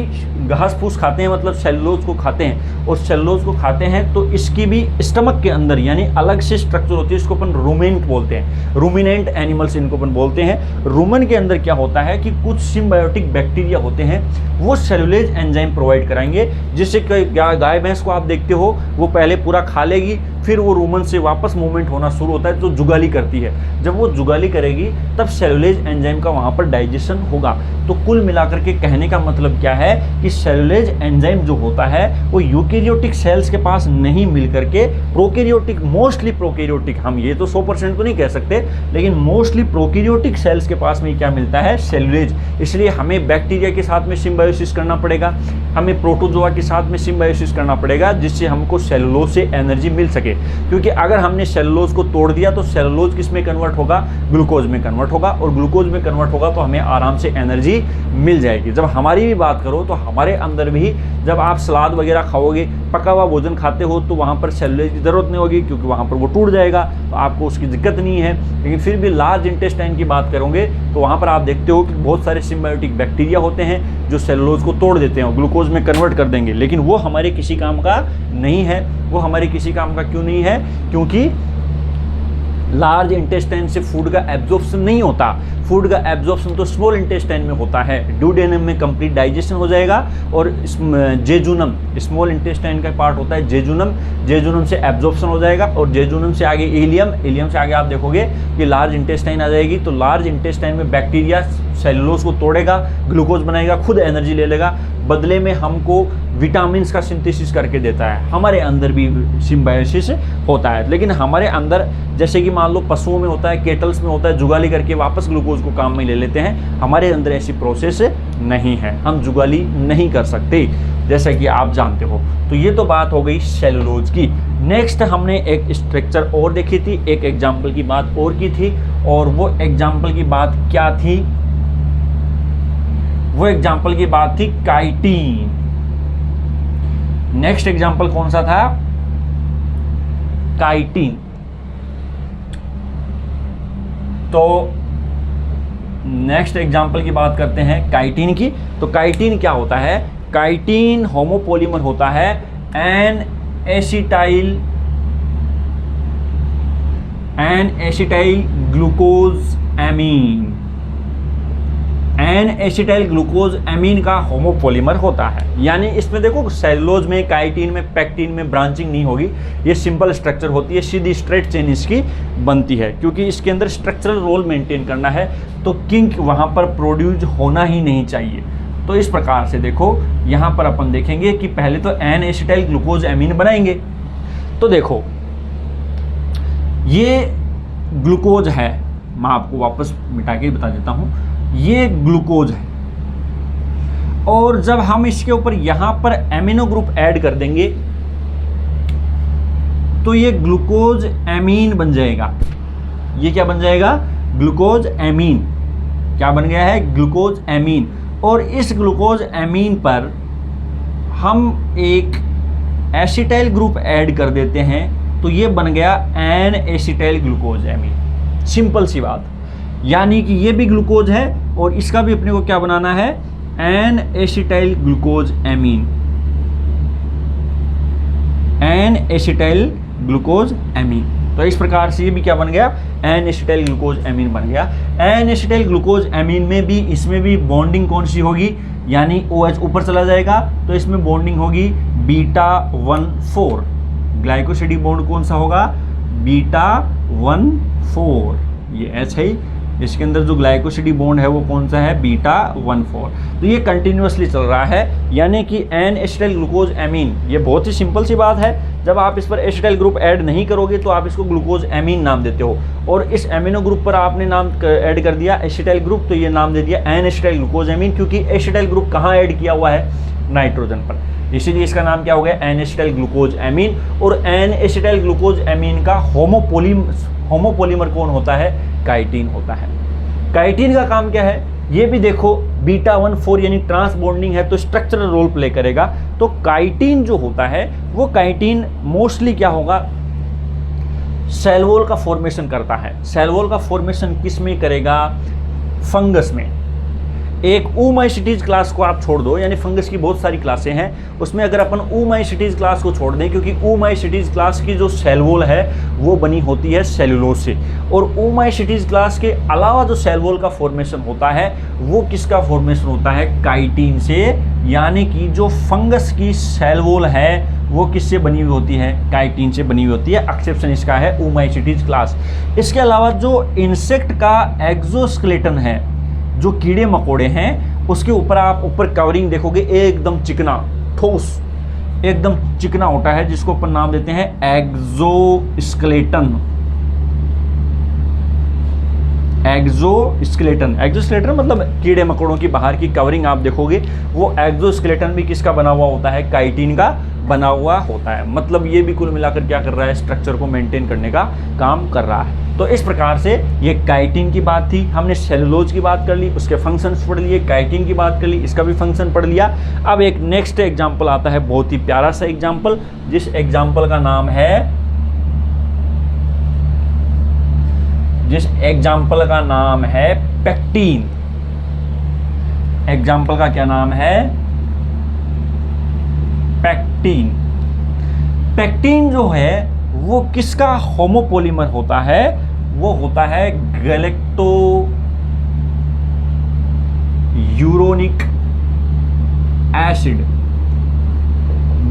घास फूस खाते हैं, मतलब सेलुलोज को खाते हैं। और सेलुलोज को खाते हैं तो इसकी भी स्टमक के अंदर यानी अलग से स्ट्रक्चर होती है, इसको अपन रूमेंट बोलते हैं, रूमिनेंट एनिमल्स इनको अपन बोलते हैं। रूमन के अंदर क्या होता है कि कुछ सिम्बायोटिक बैक्टीरिया होते हैं, वो सेलुलेज एंजाइम प्रोवाइड कराएंगे, जिससे गाय भैंस को आप देखते हो वो पहले पूरा खा लेगी, फिर वो रूमन से वापस मूवमेंट होना शुरू होता है, जो जुगाली करती है। जब वो जुगाली करेगी तब सेलुलेज एंजाइम का वहाँ पर डाइजेशन होगा। तो कुल मिलाकर के कहने का मतलब क्या है कि सेलुलेज एंजाइम जो होता है वो यूकेरियोटिक सेल्स के पास नहीं मिल करके प्रोकैरियोटिक, मोस्टली प्रोकैरियोटिक, हम ये तो 100% तो नहीं कह सकते, लेकिन मोस्टली प्रोकैरियोटिक सेल्स के पास में क्या मिलता है, सेलुलेज। इसलिए हमें बैक्टीरिया के साथ में सिम्बायोसिस करना पड़ेगा, हमें प्रोटोजोआ के साथ में सिम्बायोसिस करना पड़ेगा, जिससे हमको सेलुलोज से एनर्जी मिल सके। सके, क्योंकि अगर हमने सेलुलोज को तोड़ दिया तो सेलुलोज किस में कन्वर्ट होगा, ग्लूकोज में कन्वर्ट होगा, और ग्लूकोज में कन्वर्ट होगा तो हमें आराम से एनर्जी मिल जाएगी। जब हमारी भी बात करो तो हमारे अंदर भी जब आप सलाद वगैरह खाओगे, पका हुआ भोजन खाते हो, तो वहाँ पर सेलुलोज की ज़रूरत नहीं होगी, क्योंकि वहाँ पर वो टूट जाएगा, तो आपको उसकी दिक्कत नहीं है। लेकिन फिर भी लार्ज इंटेस्टाइन की बात करोगे तो वहाँ पर आप देखते हो कि बहुत सारे सिम्बायोटिक बैक्टीरिया होते हैं जो सेलुलोज को तोड़ देते हैं, ग्लूकोज में कन्वर्ट कर देंगे, लेकिन वो हमारे किसी काम का नहीं है। वो हमारे किसी काम का क्यों नहीं है? क्योंकि लार्ज इंटेस्टाइन से फूड का एब्जॉर्प्शन नहीं होता। फूड का एब्जॉर्प्शन तो स्मॉल इंटेस्टाइन में होता है। ड्यूडेनम में कंप्लीट डाइजेशन हो जाएगा, और जेजुनम, स्मॉल इंटेस्टाइन का पार्ट होता है जेजुनम, जेजुनम से एब्जॉर्प्शन हो जाएगा, और जेजुनम से आगे इलियम, इलियम से आगे आप देखोगे कि लार्ज इंटेस्टाइन आ जाएगी। तो लार्ज इंटेस्टाइन में बैक्टीरिया सेलुलोज को तोड़ेगा, ग्लूकोज बनाएगा, खुद एनर्जी ले लेगा, बदले में हमको विटामिन का सिंथेसिस करके देता है। हमारे अंदर भी सिम्बायोसिस होता है, लेकिन हमारे अंदर जैसे कि मान लो पशुओं में होता है, केटल्स में होता है, जुगाली करके वापस ग्लूकोज को काम में ले लेते हैं। हमारे अंदर ऐसी प्रोसेस नहीं है, हम जुगाली नहीं कर सकते, जैसा कि आप जानते हो। तो ये तो बात हो गई सेलुलोज की। नेक्स्ट हमने एक स्ट्रक्चर और देखी थी, एक एग्जाम्पल की बात और की थी, और वो एग्जाम्पल की बात क्या थी? वो एग्जाम्पल की बात थी काइटिन। नेक्स्ट एग्जाम्पल कौन सा था? काइटिन। तो नेक्स्ट एग्जाम्पल की बात करते हैं काइटिन की। तो काइटिन क्या होता है? काइटिन होमोपोलीमर होता है N acetyl glucose amine. N acetyl glucose amine का होमोपोलीमर होता है। यानी इसमें देखो सेलुलोज में, काइटिन में, पेक्टिन में ब्रांचिंग नहीं होगी, ये सिंपल स्ट्रक्चर होती है, सीधी स्ट्रेट चेन इसकी बनती है, क्योंकि इसके अंदर स्ट्रक्चरल रोल मेंटेन करना है, तो किंक वहाँ पर प्रोड्यूस होना ही नहीं चाहिए। तो इस प्रकार से देखो यहाँ पर अपन देखेंगे कि पहले तो एन एसिटाइल ग्लूकोज एमीन बनाएंगे। तो देखो ये ग्लूकोज है, मैं आपको वापस मिटा के बता देता हूँ, ये ग्लूकोज है, और जब हम इसके ऊपर यहां पर एमिनो ग्रुप ऐड कर देंगे तो ये ग्लूकोज एमीन बन जाएगा। ये क्या बन जाएगा? Glucose amine. क्या बन गया है? Glucose amine. और इस ग्लूकोज एमीन पर हम एक एसिटाइल ग्रुप ऐड कर देते हैं, तो ये बन गया N acetyl glucose amine. Simple सी बात। यानी कि ये भी ग्लूकोज है और इसका भी अपने को क्या बनाना है? N acetyl glucose amine. N acetyl glucose amine. तो इस प्रकार से ये भी क्या बन गया? एन एसिटाइल ग्लूकोज एमीन बन गया। एन एसिटाइल ग्लूकोज एमीन में भी, इसमें भी बॉन्डिंग कौन सी होगी? यानी OH ऊपर चला जाएगा तो इसमें बॉन्डिंग होगी β1,4। ग्लाइकोसिडिक बॉन्ड कौन सा होगा? β1,4। ये H है, इसके अंदर जो ग्लाइकोसिडिक बॉन्ड है वो कौन सा है? β1,4। तो ये कंटिन्यूअसली चल रहा है, यानी कि एन एसिटाइल ग्लूकोज एमीन। ये बहुत ही सिंपल सी बात है, जब आप इस पर एसिटाइल ग्रुप ऐड नहीं करोगे तो आप इसको ग्लूकोज एमीन नाम देते हो, और इस एमिनो ग्रुप पर आपने नाम ऐड कर दिया एसिटाइल ग्रुप, तो ये नाम दे दिया एन एसिटाइल ग्लूकोज एमीन। क्योंकि एसिटाइल ग्रुप कहाँ ऐड किया हुआ है? नाइट्रोजन पर, इसीलिए इसका नाम क्या हो गया? N acetyl glucose amine. और एन एसिटाइल ग्लूकोज एमीन का होमोपोलीमर कौन होता है? काइटिन होता है। काइटिन का काम क्या है? ये भी देखो β1,4 यानी ट्रांस बॉन्डिंग है, तो स्ट्रक्चरल रोल प्ले करेगा। तो काइटिन जो होता है वो काइटिन मोस्टली क्या होगा? सेल वॉल का फॉर्मेशन करता है। सेल वॉल का फॉर्मेशन किस में करेगा? फंगस में। एक ऊमाइसिटीज क्लास को आप छोड़ दो, यानी फंगस की बहुत सारी क्लासें हैं, उसमें अगर अपन ऊमाइसिटीज क्लास को छोड़ दें, क्योंकि ऊमाइसिटीज क्लास की जो सेल वॉल है वो बनी होती है सेलुलोज से, और ऊमाइसिटीज क्लास के अलावा जो सेल वॉल का फॉर्मेशन होता है वो किसका फॉर्मेशन होता है? काइटिन से। यानी कि जो फंगस की सेल वॉल है वो किससे बनी हुई होती है? काइटिन से बनी हुई होती है। एक्सेप्शन इसका है ऊमाइसिटीज क्लास। इसके अलावा जो इंसेक्ट का एक्सोस्केलेटन है, जो कीड़े मकोड़े हैं, उसके ऊपर आप ऊपर कवरिंग देखोगे एकदम चिकना, ठोस, एकदम चिकना होता है, जिसको अपन नाम देते हैं एक्सोस्केलेटन। एक्सोस्केलेटन मतलब कीड़े मकोड़ों की बाहर की कवरिंग आप देखोगे, वो एक्सोस्केलेटन भी किसका बना हुआ होता है? काइटिन का बना हुआ होता है। मतलब ये भी कुल मिलाकर क्या कर रहा है, स्ट्रक्चर को मेंटेन करने का काम कर रहा है। तो इस प्रकार से ये काइटिन की बात थी, हमने सेलुलोज की बात कर ली, उसके फंक्शंस पढ़ लिए, काइटिन की बात कर ली, इसका भी फंक्शन पढ़ लिया। अब एक नेक्स्ट एग्जाम्पल आता है, बहुत ही प्यारा सा एग्जाम्पल, जिस एग्जाम्पल का नाम है, जिस एग्जाम्पल का नाम है पेक्टीन। एग्जाम्पल का क्या नाम है, पेक्टीन। पेक्टीन जो है वो किसका होमोपोलीमर होता है, वो होता है गैलेक्टो यूरोनिक एसिड।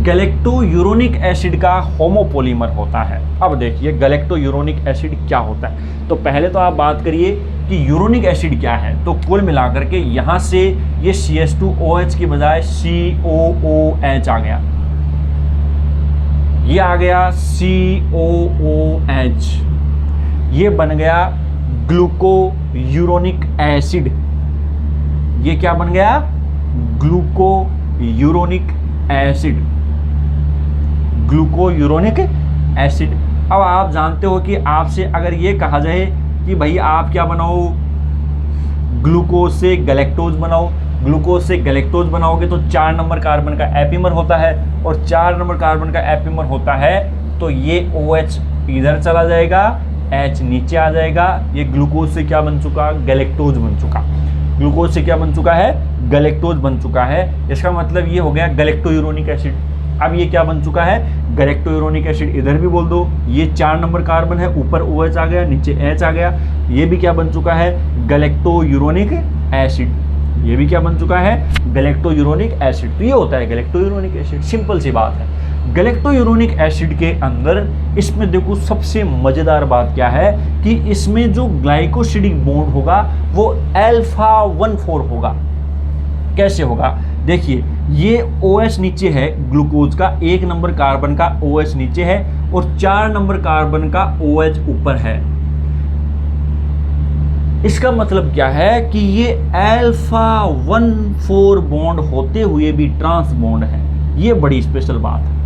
गैलेक्टो यूरोनिक एसिड का होमोपोलीमर होता है। अब देखिए गैलेक्टो यूरोनिक एसिड क्या होता है। तो पहले तो आप बात करिए कि यूरोनिक एसिड क्या है। तो कुल मिलाकर के यहां से ये CH2OH की बजाय COOH आ गया, ये आ गया COOH, ये बन गया ग्लूको यूरोनिक एसिड। ये क्या बन गया, ग्लूको यूरोनिक एसिड, ग्लूको यूरोनिक एसिड। अब आप जानते हो कि आपसे अगर ये कहा जाए कि भाई आप क्या बनाओ, ग्लूकोज से गैलेक्टोज बनाओ, ग्लूकोज से गैलेक्टोज बनाओगे तो 4 नंबर कार्बन का एपीमर होता है, और 4 नंबर कार्बन का एपीमर होता है तो ये OH इधर चला जाएगा, H नीचे आ जाएगा। ये ग्लूकोज से क्या बन चुका, गैलेक्टोज बन चुका। ग्लूकोज से क्या बन चुका है, गैलेक्टोज बन चुका है। इसका मतलब ये हो गया गैलेक्टो यूरोनिक एसिड। अब ये क्या बन चुका है, गैलेक्टो यूरोनिक एसिड। इधर भी बोल दो, ये 4 नंबर कार्बन है, ऊपर OH आ गया, नीचे H आ गया। ये भी क्या बन चुका है, गैलेक्टो यूरोनिक एसिड। ये भी क्या बन चुका है, गैलेक्टो यूरोनिक एसिड। तो ये होता है गैलेक्टो यूरोनिक एसिड, सिंपल सी बात है। गैलेक्टो यूरोनिक एसिड के अंदर इसमें देखो सबसे मजेदार बात क्या है कि इसमें जो ग्लाइकोसिडिक बॉन्ड होगा वो α1,4 होगा। कैसे होगा, देखिए ये OH नीचे है ग्लूकोज का, 1 नंबर कार्बन का OH नीचे है और 4 नंबर कार्बन का OH ऊपर है। इसका मतलब क्या है कि ये α1,4 बॉन्ड होते हुए भी ट्रांस बॉन्ड है। ये बड़ी स्पेशल बात है।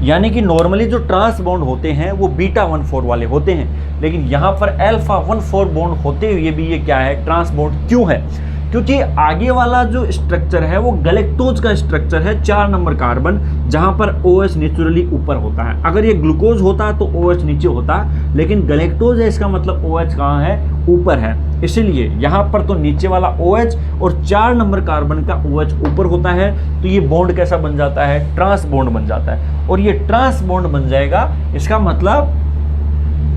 यानी कि नॉर्मली जो ट्रांस बॉन्ड होते हैं वो β1,4 वाले होते हैं, लेकिन यहां पर α1,4 बॉन्ड होते हुए भी ये क्या है, ट्रांस बॉन्ड। क्यों है, क्योंकि आगे वाला जो स्ट्रक्चर है वो गैलेक्टोज का स्ट्रक्चर है, 4 नंबर कार्बन, जहां पर OH नेचुरली ऊपर होता है। अगर ये ग्लूकोज होता तो OH नीचे होता, लेकिन गैलेक्टोज है, इसका मतलब OH कहाँ है, ऊपर है। इसीलिए यहाँ पर तो नीचे वाला OH और 4 नंबर कार्बन का OH ऊपर होता है। तो ये बॉन्ड कैसा बन जाता है, ट्रांस बॉन्ड बन जाता है। और ये ट्रांस बॉन्ड बन जाएगा, इसका मतलब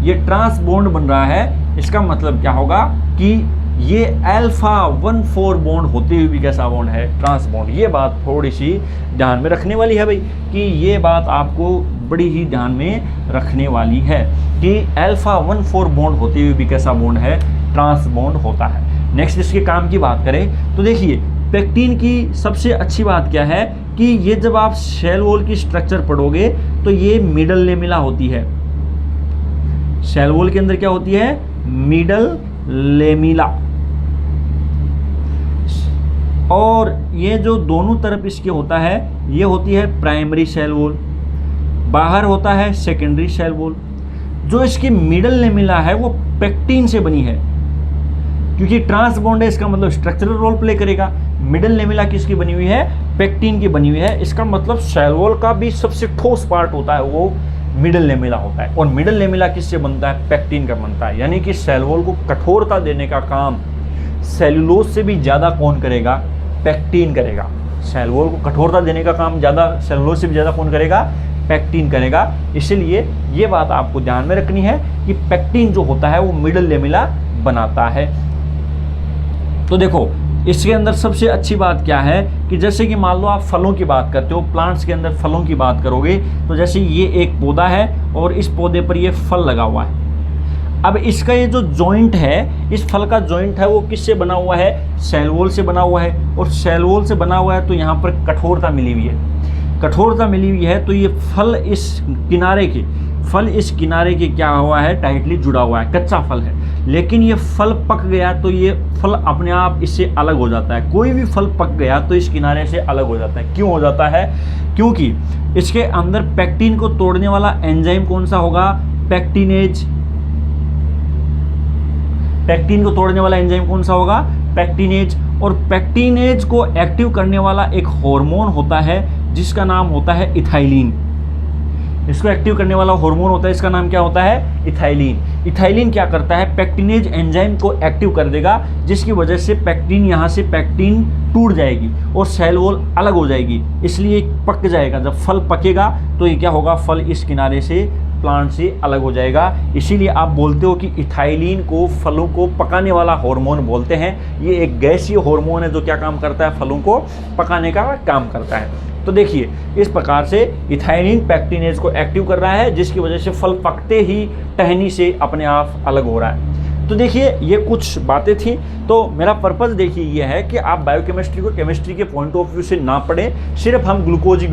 ये ट्रांस बॉन्ड बन रहा है, इसका मतलब क्या होगा कि ये α1,4 बॉन्ड होते हुए भी कैसा बॉन्ड है, ट्रांस बॉन्ड। ये बात थोड़ी सी ध्यान में रखने वाली है भाई, कि ये बात आपको बड़ी ही ध्यान में रखने वाली है कि α1,4 बॉन्ड होते हुए भी कैसा बॉन्ड है, ट्रांस बॉन्ड होता है। नेक्स्ट इसके काम की बात करें तो देखिए पेक्टीन की सबसे अच्छी बात क्या है कि ये जब आप सेल वॉल की स्ट्रक्चर पढ़ोगे तो ये मिडल लेमिला होती है। सेल वॉल के अंदर क्या होती है, मिडल लेमिला। और ये जो दोनों तरफ इसके होता है ये होती है प्राइमरी सेल वॉल, बाहर होता है सेकेंडरी सेल वॉल। जो इसकी मिडल लेमिला है वो पेक्टीन से बनी है, क्योंकि ट्रांस बॉन्ड है, इसका मतलब स्ट्रक्चरल रोल प्ले करेगा। मिडल लेमिला किसकी बनी हुई है, पेक्टीन की बनी हुई है। इसका मतलब सेल वॉल का भी सबसे ठोस पार्ट होता है वो मिडल लेमिला होता है। और मिडल लेमिला किससे बनता है, पेक्टीन का बनता है। यानी कि सेल वॉल को कठोरता देने का काम सेलुलोज से भी ज़्यादा कौन करेगा, पेक्टीन करेगा। सेल वॉल को कठोरता देने का काम ज़्यादा सेलुलोज से भी ज़्यादा कौन करेगा, पेक्टीन करेगा। इसीलिए ये बात आपको ध्यान में रखनी है कि पेक्टीन जो होता है वो मिडल लेमिला बनाता है। तो देखो इसके अंदर सबसे अच्छी बात क्या है कि जैसे कि मान लो आप फलों की बात करते हो, प्लांट्स के अंदर फलों की बात करोगे तो जैसे ये एक पौधा है और इस पौधे पर ये फल लगा हुआ है। अब इसका ये जो जॉइंट है, इस फल का जॉइंट है वो किससे बना हुआ है, सेल वॉल से बना हुआ है। और सेल वॉल से बना हुआ है तो यहाँ पर कठोरता मिली हुई है, कठोरता मिली हुई है। तो ये फल इस किनारे के क्या हुआ है, टाइटली जुड़ा हुआ है, कच्चा फल है। लेकिन ये फल पक गया तो ये फल अपने आप इससे अलग हो जाता है। कोई भी फल पक गया तो इस किनारे से अलग हो जाता है। क्यों हो जाता है, क्योंकि इसके अंदर पेक्टिन को तोड़ने वाला एंजाइम कौन सा होगा? पेक्टिनेज। पेक्टिन को तोड़ने वाला एंजाइम कौन सा होगा? पेक्टिनेज। और पेक्टिनेज को एक्टिव करने वाला एक हार्मोन होता है जिसका नाम होता है इथाइलिन। इसको एक्टिव करने वाला हार्मोन होता है, इसका नाम क्या होता है? इथाइलिन। इथाइलिन क्या करता है? पेक्टिनेज एंजाइम को एक्टिव कर देगा, जिसकी वजह से पेक्टिन, यहाँ से पेक्टिन टूट जाएगी और सेल वॉल अलग हो जाएगी, इसलिए पक जाएगा। जब फल पकेगा तो ये क्या होगा? फल इस किनारे से प्लांट से अलग हो जाएगा। इसीलिए आप बोलते हो कि इथाइलिन को फलों को पकाने वाला हार्मोन बोलते हैं। ये एक गैसीय हार्मोन है जो क्या काम करता है? फलों को पकाने का काम करता है। तो देखिए, इस प्रकार से इथाइलिन पेक्टिनेज को एक्टिव कर रहा है, जिसकी वजह से फल पकते ही टहनी से अपने आप अलग हो रहा है। तो देखिए, ये कुछ बातें थी। तो मेरा पर्पज़ देखिए ये है कि आप बायोकेमिस्ट्री को केमिस्ट्री के पॉइंट ऑफ व्यू से ना पढ़ें। सिर्फ हम ग्लूकोज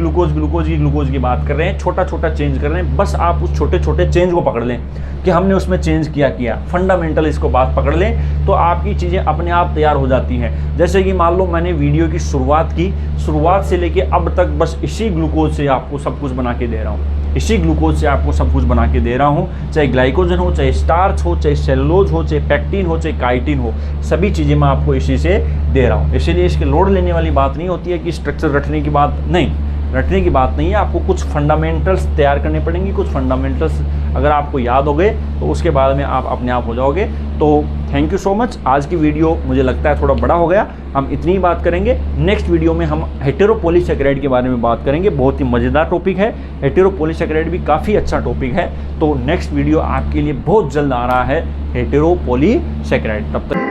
की बात कर रहे हैं, छोटा छोटा चेंज कर रहे हैं। बस आप उस छोटे छोटे चेंज को पकड़ लें कि हमने उसमें चेंज किया फंडामेंटल इसको बात पकड़ लें तो आपकी चीज़ें अपने आप तैयार हो जाती हैं। जैसे कि मान लो मैंने वीडियो की शुरुआत से लेके अब तक बस इसी ग्लूकोज से आपको सब कुछ बना के दे रहा हूँ, इसी ग्लूकोज से आपको सब कुछ बना के दे रहा हूँ। चाहे ग्लाइकोजन हो, चाहे स्टार्च हो, चाहे सेलुलोज हो, चाहे पेक्टिन हो, चाहे काइटिन हो, सभी चीज़ें मैं आपको इसी से दे रहा हूँ। इसीलिए इसके लोड लेने वाली बात नहीं होती है कि स्ट्रक्चर रटने की बात नहीं, रटने की बात नहीं है। आपको कुछ फंडामेंटल्स तैयार करने पड़ेंगे। कुछ फंडामेंटल्स अगर आपको याद हो गए तो उसके बाद में आप अपने आप हो जाओगे। तो थैंक यू सो मच। आज की वीडियो मुझे लगता है थोड़ा बड़ा हो गया, हम इतनी ही बात करेंगे। नेक्स्ट वीडियो में हम हेटेरोपॉलीसैकेराइड के बारे में बात करेंगे। बहुत ही मज़ेदार टॉपिक है, हेटेरोपॉलीसैकेराइड भी काफ़ी अच्छा टॉपिक है। तो नेक्स्ट वीडियो आपके लिए बहुत जल्द आ रहा है हेटेरोपॉलीसैकेराइड। तब तक